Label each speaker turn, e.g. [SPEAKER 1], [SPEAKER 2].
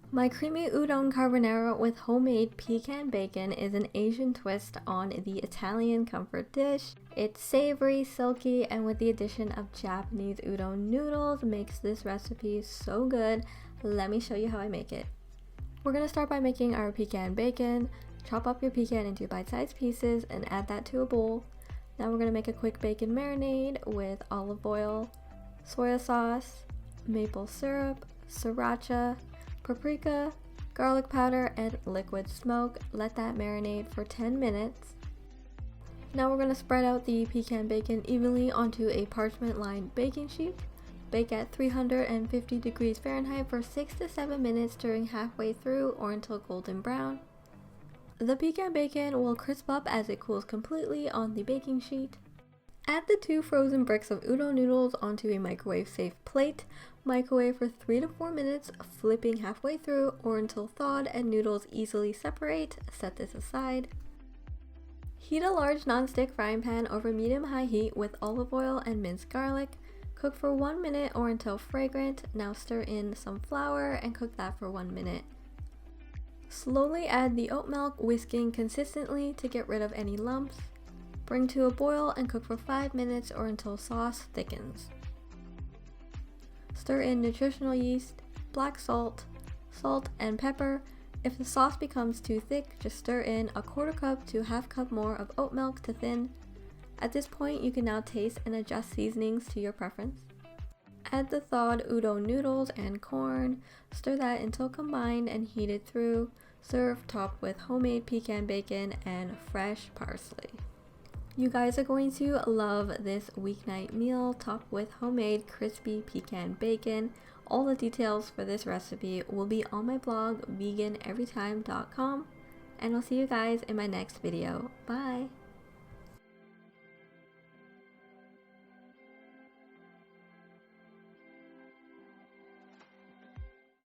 [SPEAKER 1] My creamy udon carbonara with homemade pecan bacon is an Asian twist on the Italian comfort dish. It's savory, silky, and with the addition of Japanese udon noodles makes this recipe so good. Let me show you how I make it. We're going to start by making our pecan bacon. Chop up your pecan into bite-sized pieces and add that to a bowl. Now we're going to make a quick bacon marinade with olive oil, soy sauce, maple syrup, sriracha, paprika, garlic powder, and liquid smoke. Let that marinate for 10 minutes. Now we're going to spread out the pecan bacon evenly onto a parchment-lined baking sheet. Bake at 350 degrees Fahrenheit for 6 to 7 minutes, stirring halfway through or until golden brown. The pecan bacon will crisp up as it cools completely on the baking sheet. Add the 2 frozen bricks of udon noodles onto a microwave-safe plate. Microwave for 3 to 4 minutes, flipping halfway through or until thawed and noodles easily separate. Set this aside. Heat a large non-stick frying pan over medium-high heat with olive oil and minced garlic. Cook for 1 minute or until fragrant. Now stir in some flour and cook that for 1 minute. Slowly add the oat milk, whisking consistently to get rid of any lumps. Bring to a boil and cook for 5 minutes or until sauce thickens. Stir in nutritional yeast, black salt, and pepper. If the sauce becomes too thick, just stir in a 1/4 cup to 1/2 cup more of oat milk to thin. At this point, you can now taste and adjust seasonings to your preference. Add the thawed udon noodles and corn. Stir that until combined and heat it through. Serve topped with homemade pecan bacon and fresh parsley. You guys are going to love this weeknight meal topped with homemade crispy pecan bacon. All the details for this recipe will be on my blog veganeverytime.com, and I'll see you guys in my next video. Bye!